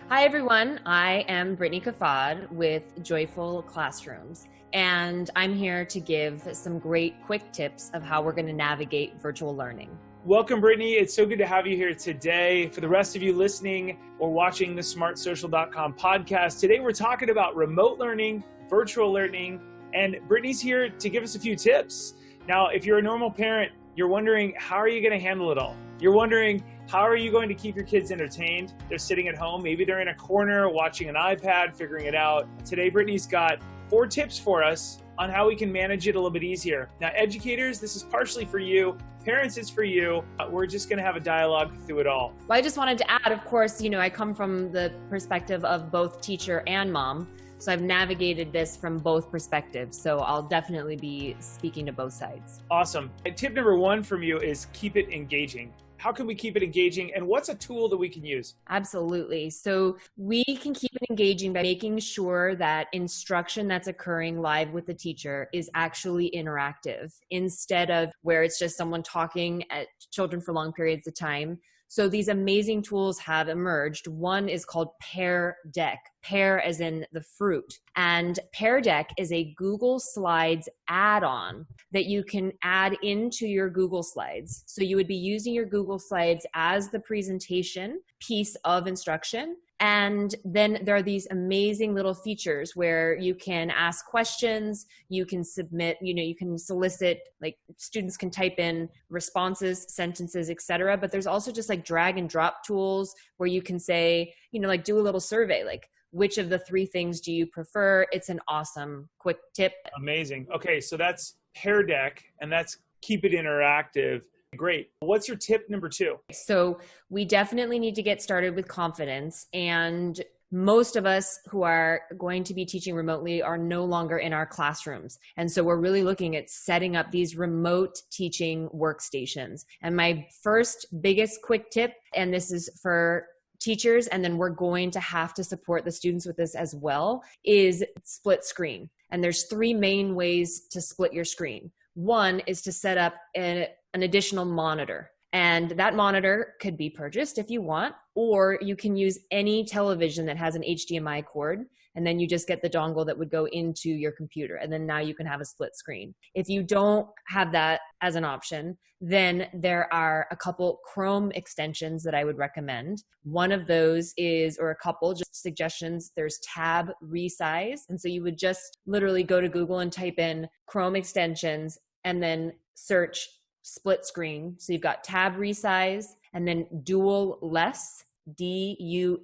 Hi, everyone. I am Brittany Cufaude with Joyful Classrooms, and I'm here to give some great quick tips of how we're going to navigate virtual learning. Welcome, Brittany. It's so good to have you here today. For the rest of you listening or watching the smartsocial.com podcast, today we're talking about remote learning, virtual learning, and Brittany's here to give us a few tips. Now, if you're a normal parent, you're wondering, how are you going to handle it all? You're wondering, how are you going to keep your kids entertained? They're sitting at home. Maybe they're in a corner watching an iPad, figuring it out. Today, Brittany's got 4 tips for us on how we can manage it a little bit easier. Now, educators, this is partially for you. Parents, it's for you. We're just going to have a dialogue through it all. Well, I just wanted to add, of course, I come from the perspective of both teacher and mom. So I've navigated this from both perspectives. So I'll definitely be speaking to both sides. Awesome. And tip number 1 from you is keep it engaging. How can we keep it engaging, and what's a tool that we can use? Absolutely. So we can keep it engaging by making sure that instruction that's occurring live with the teacher is actually interactive instead of where it's just someone talking at children for long periods of time. So these amazing tools have emerged. One is called Pear Deck. Pear as in the fruit. And Pear Deck is a Google Slides add-on that you can add into your Google Slides. So you would be using your Google Slides as the presentation piece of instruction. And then there are these amazing little features where you can ask questions, you can submit, you can solicit, like students can type in responses, sentences, etc. But there's also just like drag and drop tools where you can say, like do a little survey, like which of the 3 things do you prefer? It's an awesome quick tip. Amazing. Okay, so that's Pear Deck, and that's keep it interactive. Great. What's your tip number 2? So we definitely need to get started with confidence. And most of us who are going to be teaching remotely are no longer in our classrooms. And so we're really looking at setting up these remote teaching workstations. And my first biggest quick tip, and this is for teachers, and then we're going to have to support the students with this as well, is split screen. And there's 3 main ways to split your screen. One is to set up an additional monitor. And that monitor could be purchased if you want, or you can use any television that has an HDMI cord, and then you just get the dongle that would go into your computer. And then now you can have a split screen. If you don't have that as an option, then there are a couple Chrome extensions that I would recommend. One of those is, or a couple, just suggestions, there's tab resize. And so you would just literally go to Google and type in Chrome extensions and then search split screen. So you've got tab resize and then dual less, DUALLESS.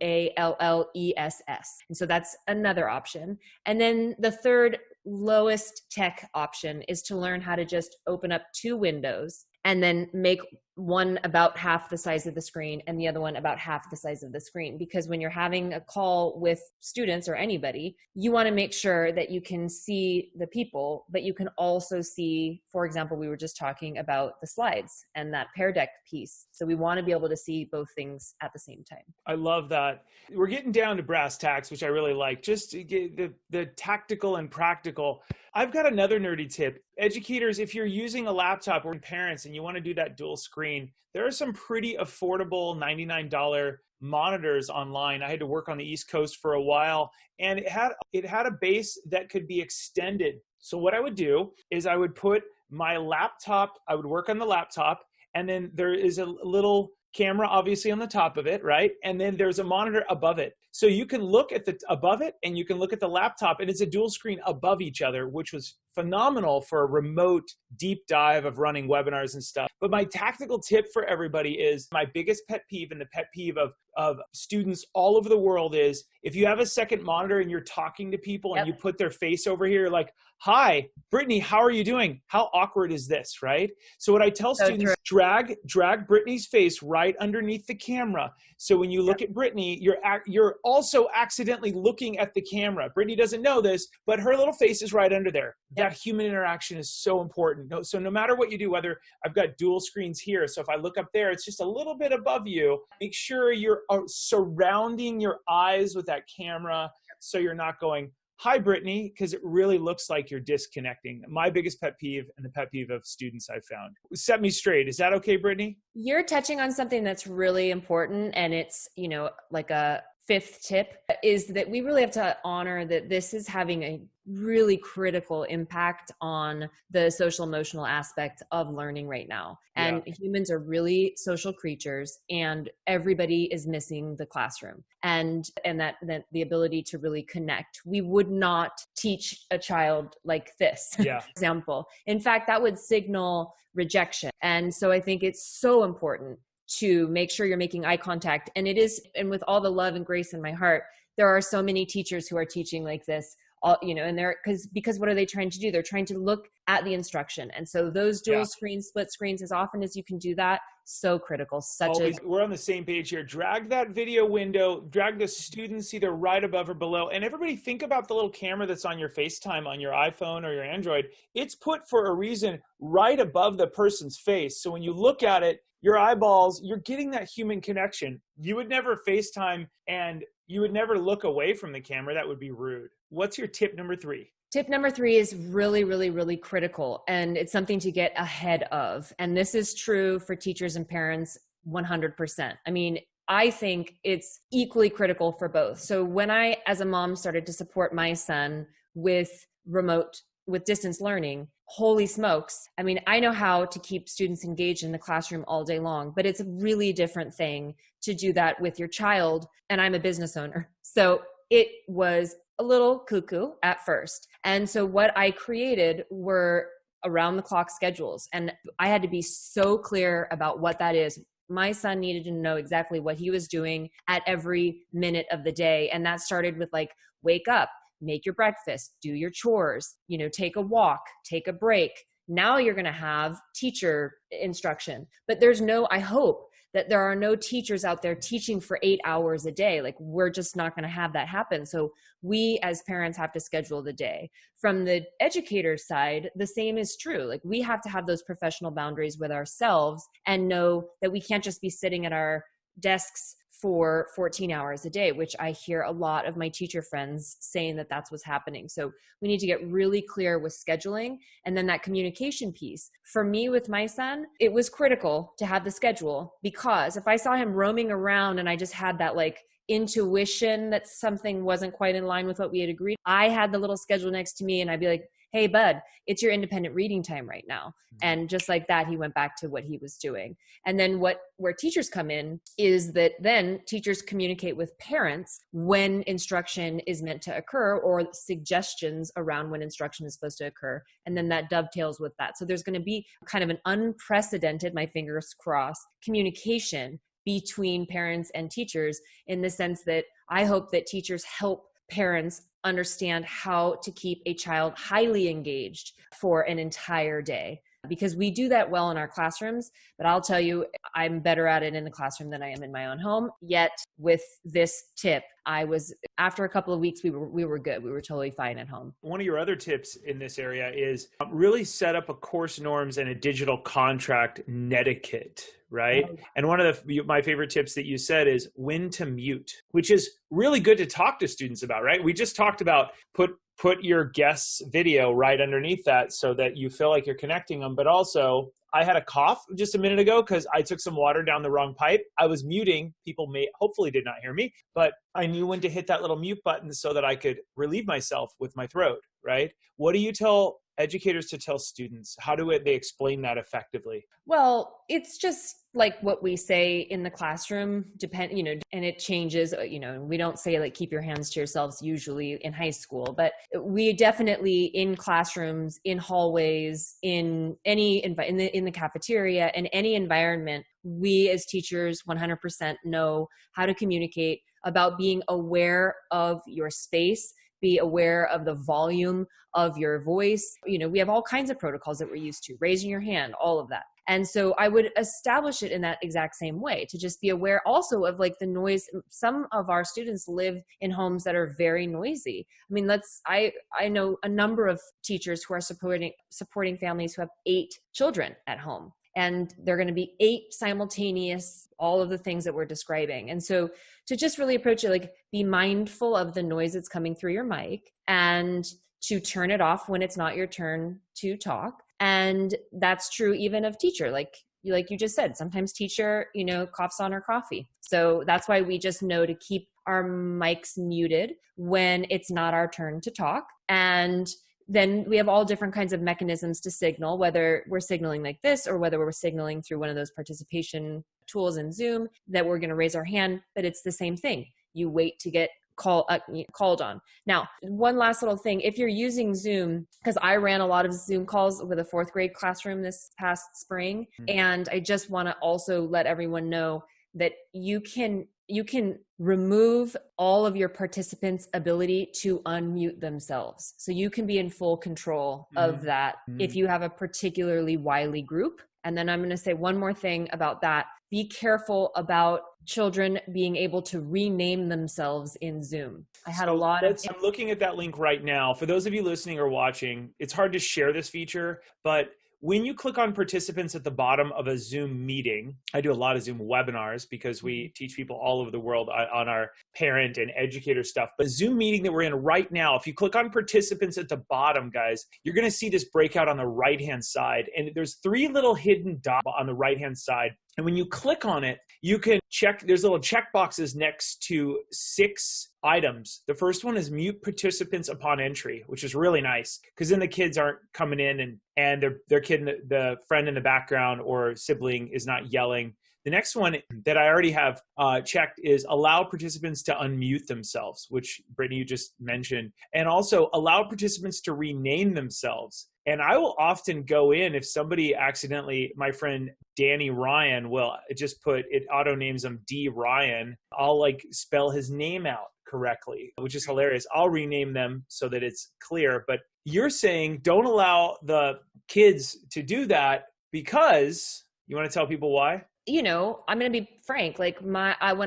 And so that's another option. And then the third lowest tech option is to learn how to just open up 2 windows and then make one about half the size of the screen and the other one about half the size of the screen. Because when you're having a call with students or anybody, you want to make sure that you can see the people, but you can also see, for example, we were just talking about the slides and that Pear Deck piece. So we want to be able to see both things at the same time. I love that. We're getting down to brass tacks, which I really like, just to get the tactical and practical. I've got another nerdy tip. Educators, if you're using a laptop or parents and you want to do that dual screen, there are some pretty affordable $99 monitors online. I had to work on the East Coast for a while, and it had a base that could be extended. So what I would do is I would put my laptop, I would work on the laptop, and then there is a little camera obviously on the top of it, right? And then there's a monitor above it. So you can look at the above it and you can look at the laptop, and it's a dual screen above each other, which was phenomenal for a remote deep dive of running webinars and stuff. But my tactical tip for everybody is my biggest pet peeve, and the pet peeve of students all over the world is if you have a second monitor and you're talking to people and you put their face over here, like, hi, Brittany, how are you doing? How awkward is this, right? So what I tell students, drag Brittany's face right underneath the camera. So when you look at Brittany, you're also accidentally looking at the camera. Brittany doesn't know this, but her little face is right under there. That human interaction is so important. So no matter what you do, whether I've got dual screens here, so if I look up there, it's just a little bit above you. Make sure you're surrounding your eyes with that camera so you're not going, hi, Brittany, because it really looks like you're disconnecting. My biggest pet peeve and the pet peeve of students I've found. Set me straight. Is that okay, Brittany? You're touching on something that's really important, and it's, like a fifth tip is that we really have to honor that this is having a really critical impact on the social emotional aspect of learning right now. And humans are really social creatures, and everybody is missing the classroom and that the ability to really connect. We would not teach a child like this, for example. In fact, that would signal rejection. And so I think it's so important to make sure you're making eye contact. And it is, and with all the love and grace in my heart, there are so many teachers who are teaching like this, all, and they're, because what are they trying to do? They're trying to look at the instruction. And so those dual screens, split screens, as often as you can do that, so critical. We're on the same page here. Drag that video window, drag the students either right above or below. And everybody think about the little camera that's on your FaceTime on your iPhone or your Android. It's put for a reason right above the person's face. So when you look at it, your eyeballs, you're getting that human connection. You would never FaceTime and you would never look away from the camera. That would be rude. What's your tip number 3? Tip number 3 is really, really, really critical, and it's something to get ahead of. And this is true for teachers and parents 100%. I mean, I think it's equally critical for both. So when I, as a mom, started to support my son with distance learning, holy smokes. I mean, I know how to keep students engaged in the classroom all day long, but it's a really different thing to do that with your child. And I'm a business owner. So it was a little cuckoo at first. And so what I created were around the clock schedules. And I had to be so clear about what that is. My son needed to know exactly what he was doing at every minute of the day. And that started with like, wake up, make your breakfast, do your chores, take a walk, take a break. Now you're going to have teacher instruction, but I hope that there are no teachers out there teaching for 8 hours a day. Like, we're just not going to have that happen. So we as parents have to schedule the day. From the educator side, the same is true. Like, we have to have those professional boundaries with ourselves and know that we can't just be sitting at our desks for 14 hours a day, which I hear a lot of my teacher friends saying that that's what's happening. So we need to get really clear with scheduling, and then that communication piece. For me with my son, it was critical to have the schedule, because if I saw him roaming around and I just had that like intuition that something wasn't quite in line with what we had agreed, I had the little schedule next to me and I'd be like, hey, bud, it's your independent reading time right now. And just like that, he went back to what he was doing. And then where teachers come in is that then teachers communicate with parents when instruction is meant to occur, or suggestions around when instruction is supposed to occur. And then that dovetails with that. So there's going to be kind of an unprecedented, my fingers crossed, communication between parents and teachers, in the sense that I hope that teachers help parents understand how to keep a child highly engaged for an entire day. Because we do that well in our classrooms, but I'll tell you, I'm better at it in the classroom than I am in my own home. Yet with this tip, after a couple of weeks, we were good. We were totally fine at home. One of your other tips in this area is really set up a course norms and a digital contract netiquette, right? Oh. And one of my favorite tips that you said is when to mute, which is really good to talk to students about, right? We just talked about put your guest's video right underneath that so that you feel like you're connecting them. But also, I had a cough just a minute ago because I took some water down the wrong pipe. I was muting. People hopefully did not hear me, but I knew when to hit that little mute button so that I could relieve myself with my throat, right? What do you tell educators to tell students? How do they explain that effectively? Well, it's just like what we say in the classroom, and it changes, we don't say like, keep your hands to yourselves usually in high school, but we definitely in classrooms, in hallways, in the cafeteria, in any environment, we as teachers 100% know how to communicate about being aware of your space, be aware of the volume of your voice. We have all kinds of protocols that we're used to, raising your hand, all of that. And so I would establish it in that exact same way, to just be aware also of like the noise. Some of our students live in homes that are very noisy. I mean, I know a number of teachers who are supporting families who have 8 children at home, and they're going to be 8 simultaneous, all of the things that we're describing. And so to just really approach it, like, be mindful of the noise that's coming through your mic, and to turn it off when it's not your turn to talk. And that's true even of teacher, like you just said, sometimes teacher, coughs on her coffee. So that's why we just know to keep our mics muted when it's not our turn to talk. And then we have all different kinds of mechanisms to signal, whether we're signaling like this or whether we're signaling through one of those participation tools in Zoom that we're going to raise our hand, but it's the same thing. You wait to get called on. Now, one last little thing, if you're using Zoom, because I ran a lot of Zoom calls with a fourth grade classroom this past spring, and I just want to also let everyone know that you can remove all of your participants' ability to unmute themselves. So you can be in full control of that if you have a particularly wily group. And then I'm going to say one more thing about that. Be careful about children being able to rename themselves in Zoom. I had a lot of... I'm looking at that link right now. For those of you listening or watching, it's hard to share this feature, but when you click on participants at the bottom of a Zoom meeting, I do a lot of Zoom webinars because we teach people all over the world on our parent and educator stuff. But Zoom meeting that we're in right now, if you click on participants at the bottom, guys, you're going to see this breakout on the right-hand side. And there's 3 little hidden dots on the right-hand side. And when you click on it, you can check, there's little check boxes next to 6 items. The first one is mute participants upon entry, which is really nice because then the kids aren't coming in and their kid, the friend in the background or sibling is not yelling. The next one that I already have checked is allow participants to unmute themselves, which Brittany, you just mentioned, and also allow participants to rename themselves. And I will often go in if somebody accidentally, my friend Danny Ryan will just put, it auto names him D Ryan. I'll like spell his name out correctly, which is hilarious. I'll rename them so that it's clear. But you're saying don't allow the kids to do that because you want to tell people why? You know, I'm going to be frank, like when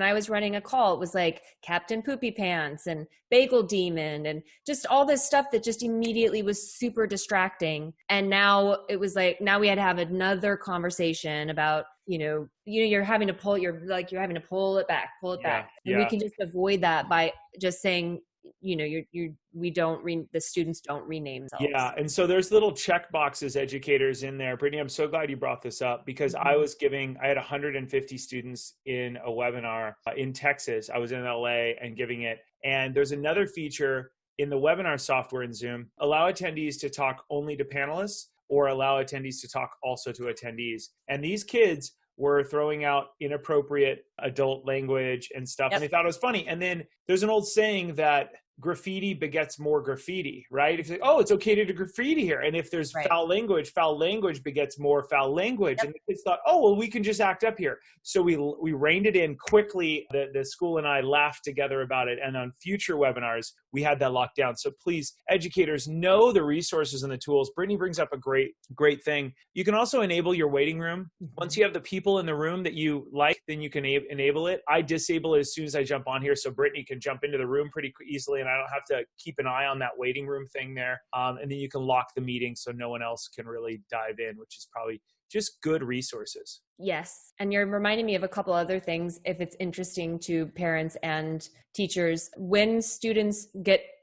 I was running a call, it was like Captain Poopy Pants and Bagel Demon and just all this stuff that just immediately was super distracting. And now it was like, now we had to have another conversation about, you're having to pull it back. And we can just avoid that by just saying, the students don't rename themselves. Yeah. And so there's little check boxes, educators in there. Brittany, I'm so glad you brought this up because I had 150 students in a webinar in Texas. I was in LA and giving it. And there's another feature in the webinar software in Zoom, allow attendees to talk only to panelists or allow attendees to talk also to attendees. And these kids were throwing out inappropriate adult language and stuff. Yep. And they thought it was funny. And then there's an old saying that graffiti begets more graffiti, right? If it's okay to do graffiti here. And if there's foul language begets more foul language. Yep. And the kids thought, we can just act up here. So we reined it in quickly. The school and I laughed together about it. And on future webinars, we had that locked down. So please, educators, know the resources and the tools. Brittany brings up a great thing. You can also enable your waiting room. Once you have the people in the room that you like, then you can enable it. I disable it as soon as I jump on here so Brittany can jump into the room pretty easily and I don't have to keep an eye on that waiting room thing there. And then you can lock the meeting so no one else can really dive in, which is probably just good resources. Yes. And you're reminding me of a couple other things, if it's interesting to parents and teachers. When students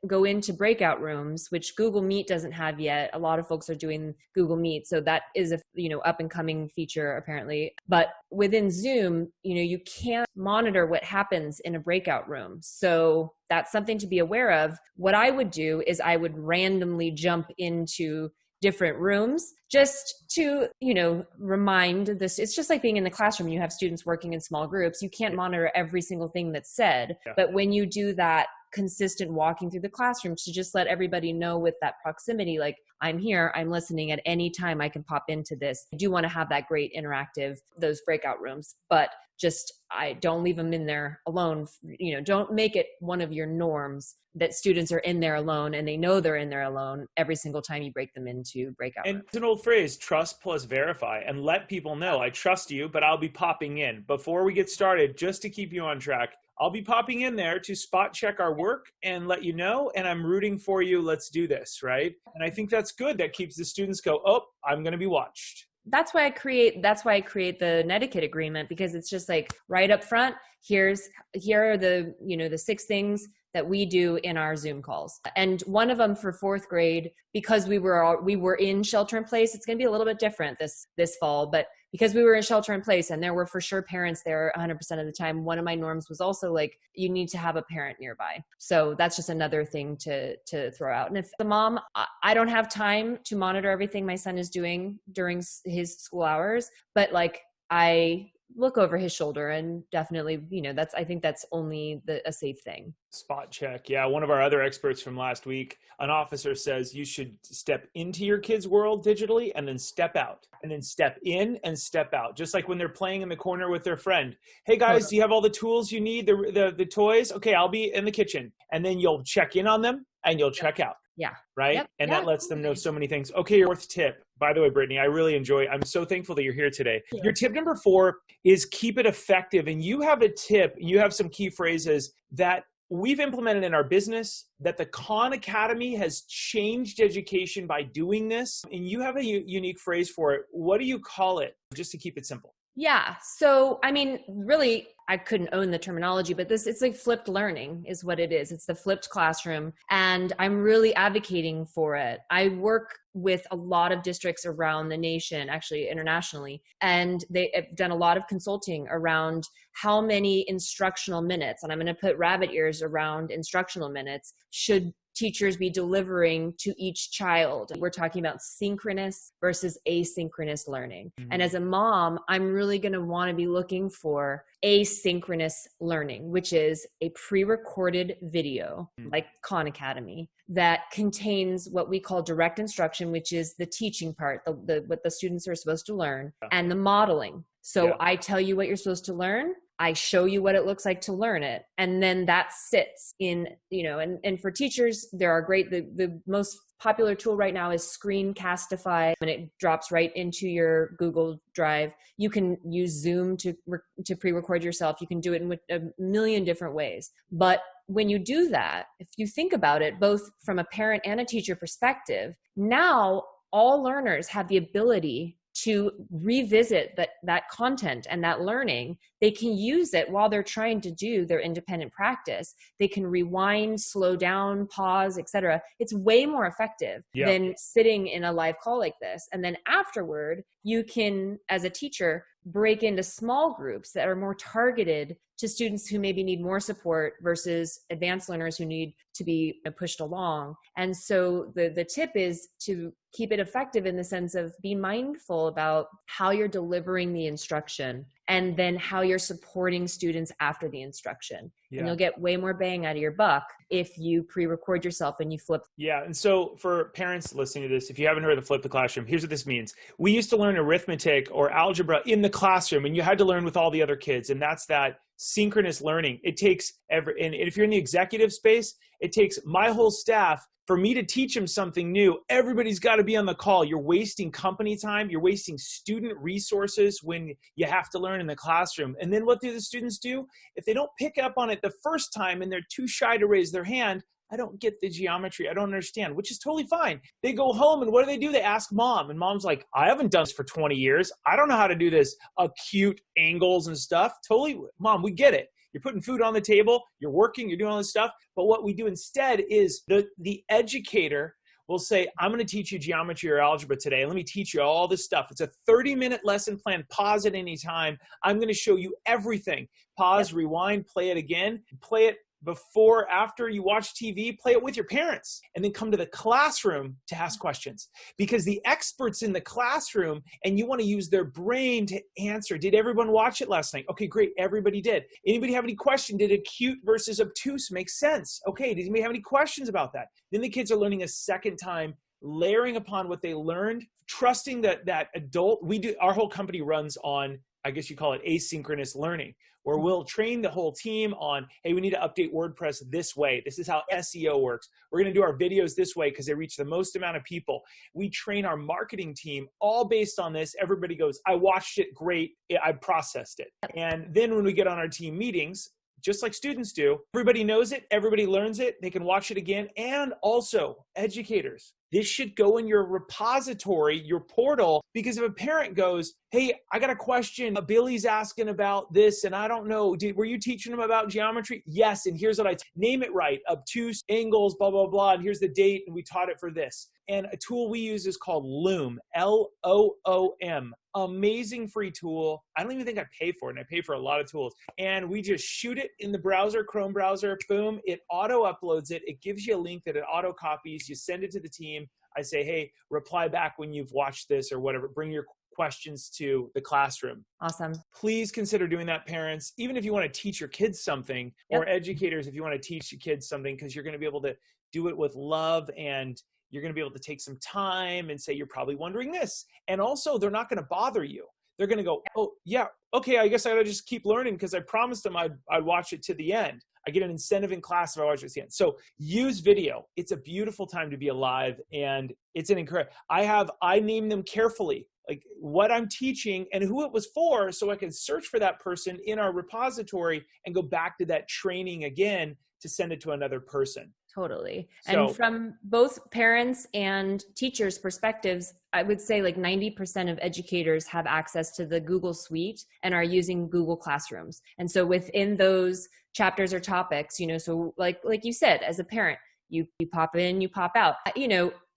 go into breakout rooms, which Google Meet doesn't have yet, a lot of folks are doing Google Meet. So that is a up and coming feature apparently. But within Zoom, you can't monitor what happens in a breakout room. So that's something to be aware of. What I would do is I would randomly jump into different rooms just to, remind this. It's just like being in the classroom. You have students working in small groups. You can't monitor every single thing that's said. Yeah. But when you do that consistent walking through the classroom to just let everybody know with that proximity, like I'm here, I'm listening at any time I can pop into this. I do want to have that great interactive, those breakout rooms, but I don't leave them in there alone. Don't make it one of your norms that students are in there alone and they know they're in there alone every single time you break them into breakout rooms. It's an old phrase, trust plus verify, and let people know I trust you, but I'll be popping in. Before we get started, just to keep you on track, I'll be popping in there to spot check our work and let you know, and I'm rooting for you. Let's do this, right? And I think that's good. That keeps the students go, I'm going to be watched. That's why I create the Netiquette agreement, because it's just like right up front, here are the, the 6 things that we do in our Zoom calls. And one of them for 4th grade, because we were in shelter in place, it's going to be a little bit different this fall, but because we were in shelter in place and there were for sure parents there 100% of the time, one of my norms was also like, you need to have a parent nearby. So that's just another thing to throw out. And if the mom, I don't have time to monitor everything my son is doing during his school hours, but like I look over his shoulder and definitely, I think that's only a safe thing. Spot check. Yeah. One of our other experts from last week, an officer says you should step into your kid's world digitally and then step out and then step in and step out. Just like when they're playing in the corner with their friend. Hey guys, do you have all the tools you need? The toys? Okay. I'll be in the kitchen, and then you'll check in on them and you'll check out. Yeah. Right. Yep. And that lets them know so many things. Okay. Your fourth tip, by the way, Brittany, I'm so thankful that you're here today. Yeah. Your tip number 4 is keep it effective. And you have a tip, you have some key phrases that we've implemented in our business, that the Khan Academy has changed education by doing this. And you have a unique phrase for it. What do you call it? Just to keep it simple. Yeah. So, I mean, really, I couldn't own the terminology, but it's like flipped learning is what it is. It's the flipped classroom. And I'm really advocating for it. I work with a lot of districts around the nation, actually internationally, and they have done a lot of consulting around how many instructional minutes, and I'm going to put rabbit ears around instructional minutes, should teachers be delivering to each child. We're talking about synchronous versus asynchronous learning. Mm-hmm. And as a mom, I'm really going to want to be looking for asynchronous learning, which is a pre-recorded video, like Khan Academy, that contains what we call direct instruction, which is the teaching part, what the students are supposed to learn, and the modeling. So I tell you what you're supposed to learn. I show you what it looks like to learn it. And then that sits in, and for teachers, there are great, the most popular tool right now is Screencastify, and it drops right into your Google Drive. You can use Zoom to pre-record yourself. You can do it in a million different ways. But when you do that, if you think about it, both from a parent and a teacher perspective, now all learners have the ability to revisit that content and that learning. They can use it while they're trying to do their independent practice. They can rewind, slow down, pause, etc. It's way more effective than sitting in a live call like this. And then afterward, you can, as a teacher, break into small groups that are more targeted to students who maybe need more support versus advanced learners who need to be pushed along. And so the tip is to keep it effective in the sense of be mindful about how you're delivering the instruction and then how you're supporting students after the instruction. Yeah. And you'll get way more bang out of your buck if you pre-record yourself and you flip. Yeah. And so for parents listening to this, if you haven't heard of Flip the Classroom, here's what this means. We used to learn arithmetic or algebra in the classroom, and you had to learn with all the other kids. And that's that synchronous learning. It takes and if you're in the executive space, it takes my whole staff for me to teach them something new. Everybody's got to be on the call. You're wasting company time. You're wasting student resources when you have to learn in the classroom. And then what do the students do? If they don't pick up on it the first time and they're too shy to raise their hand, I don't get the geometry. I don't understand, which is totally fine. They go home and what do? They ask mom, and mom's like, I haven't done this for 20 years. I don't know how to do this acute angles and stuff. Totally, mom, we get it. You're putting food on the table, you're working, you're doing all this stuff. But what we do instead is the educator will say, I'm going to teach you geometry or algebra today. Let me teach you all this stuff. It's a 30-minute lesson plan. Pause at any time. I'm going to show you everything. Pause, rewind, play it again. Play it before, after you watch TV, play it with your parents, and then come to the classroom to ask questions. Because the experts in the classroom, and you want to use their brain to answer. Did everyone watch it last night? Okay, great. Everybody did. Anybody have any question? Did acute versus obtuse make sense? Okay, did anybody have any questions about that? Then the kids are learning a second time, layering upon what they learned, trusting that adult. Our whole company runs on, I guess you call it asynchronous learning, where we'll train the whole team on, hey, we need to update WordPress this way. This is how SEO works. We're going to do our videos this way because they reach the most amount of people. We train our marketing team all based on this. Everybody goes, I watched it, great. I processed it. And then when we get on our team meetings, just like students do, everybody knows it. Everybody learns it. They can watch it again. And also educators, This should go in your repository, your portal, because if a parent goes, hey, I got a question, Billy's asking about this, and I don't know, were you teaching him about geometry? Yes, and here's what name it right, obtuse angles, blah, blah, blah, and here's the date, and we taught it for this. And a tool we use is called Loom, Loom. Amazing free tool. I don't even think I pay for it, and I pay for a lot of tools. And we just shoot it in the browser, Chrome browser, boom, it auto uploads it. It gives you a link that it auto copies. You send it to the team. I say, hey, reply back when you've watched this or whatever. Bring your questions to the classroom. Awesome. Please consider doing that, parents, even if you want to teach your kids something, or educators, if you want to teach your kids something, because you're going to be able to do it with love, and you're going to be able to take some time and say, you're probably wondering this. And also, they're not going to bother you. They're going to go, oh, yeah, okay, I guess I got to just keep learning because I promised them I'd watch it to the end. I get an incentive in class if I watch it to the end. So use video. It's a beautiful time to be alive, and it's an encouragement. I name them carefully, like what I'm teaching and who it was for, so I can search for that person in our repository and go back to that training again to send it to another person. Totally. And from both parents and teachers' perspectives, I would say like 90% of educators have access to the Google Suite and are using Google Classrooms. And so within those chapters or topics, so like you said, as a parent, you pop in, you pop out,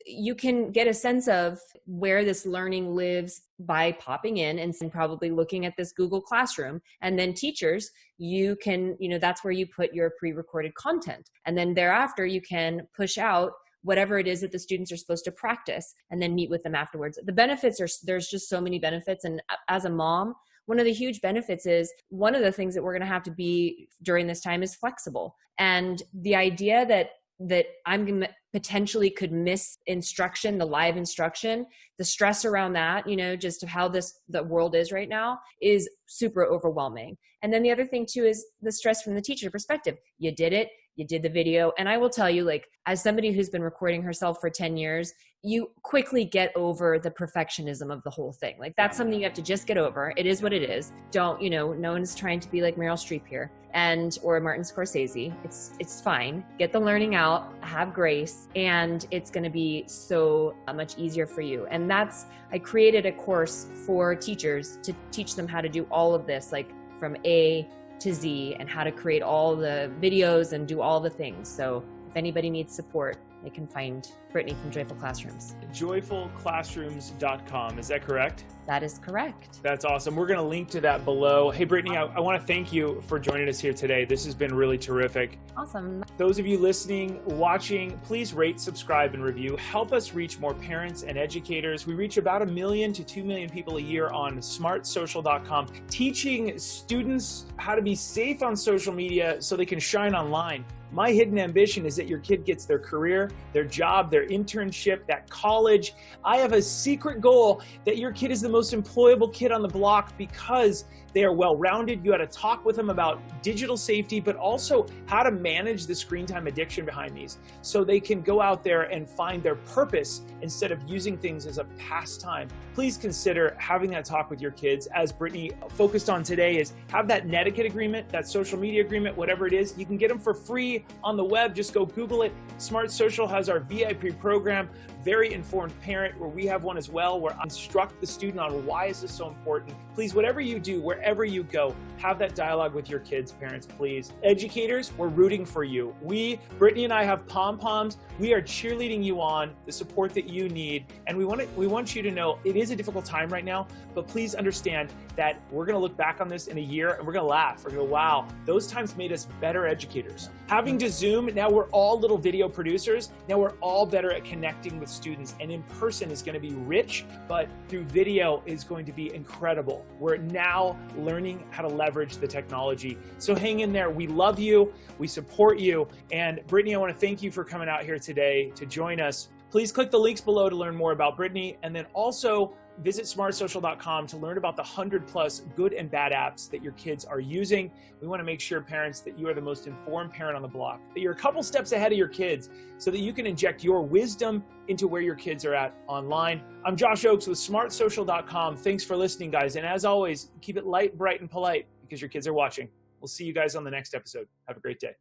you can get a sense of where this learning lives by popping in and probably looking at this Google Classroom. And then teachers, you can, that's where you put your pre-recorded content. And then thereafter, you can push out whatever it is that the students are supposed to practice and then meet with them afterwards. The benefits there's just so many benefits. And as a mom, one of the huge benefits is one of the things that we're going to have to be during this time is flexible. And the idea that I'm going to potentially could miss instruction, the live instruction, the stress around that, just of how the world is right now is super overwhelming. And then the other thing too is the stress from the teacher perspective. You did it, you did the video. And I will tell you, like, as somebody who's been recording herself for 10 years, you quickly get over the perfectionism of the whole thing. Like, that's something you have to just get over. It is what it is. Don't, no one's trying to be like Meryl Streep here or Martin Scorsese. It's fine. Get the learning out, have grace, and it's going to be so much easier for you. And I created a course for teachers to teach them how to do all of this, like from A to Z, and how to create all the videos and do all the things. So if anybody needs support, they can find Brittany from Joyful Classrooms. Joyfulclassrooms.com. Is that correct? That is correct. That's awesome. We're going to link to that below. Hey, Brittany, I want to thank you for joining us here today. This has been really terrific. Awesome. Those of you listening, watching, please rate, subscribe, and review. Help us reach more parents and educators. We reach about 1 million to 2 million people a year on smartsocial.com, teaching students how to be safe on social media so they can shine online. My hidden ambition is that your kid gets their career, their job, their internship, that college. I have a secret goal that your kid is the most employable kid on the block because they are well-rounded. You got to talk with them about digital safety, but also how to manage the screen time addiction behind these so they can go out there and find their purpose instead of using things as a pastime. Please consider having that talk with your kids. As Brittany focused on today, is have that Netiquette agreement, that social media agreement, whatever it is. You can get them for free on the web. Just go Google it. Smart Social has our VIP program, Very Informed Parent, where we have one as well, where I instruct the student on why is this so important. Please, whatever you do, wherever you go, have that dialogue with your kids, parents, please. Educators, we're rooting for you. Brittany and I have pom-poms. We are cheerleading you on, the support that you need. And we want you to know it is a difficult time right now, but please understand that we're going to look back on this in a year and we're going to laugh. We're going to go, wow, those times made us better educators. Having to Zoom, now we're all little video producers. Now we're all better at connecting with students, and in person is going to be rich, but through video is going to be incredible. We're now learning how to leverage the technology. So hang in there. We love you. We support you. And Brittany, I want to thank you for coming out here today to join us. Please click the links below to learn more about Brittany, and then also visit smartsocial.com to learn about the 100+ good and bad apps that your kids are using. We want to make sure, parents, that you are the most informed parent on the block, that you're a couple steps ahead of your kids so that you can inject your wisdom into where your kids are at online. I'm Josh Oakes with smartsocial.com. Thanks for listening, guys. And as always, keep it light, bright, and polite because your kids are watching. We'll see you guys on the next episode. Have a great day.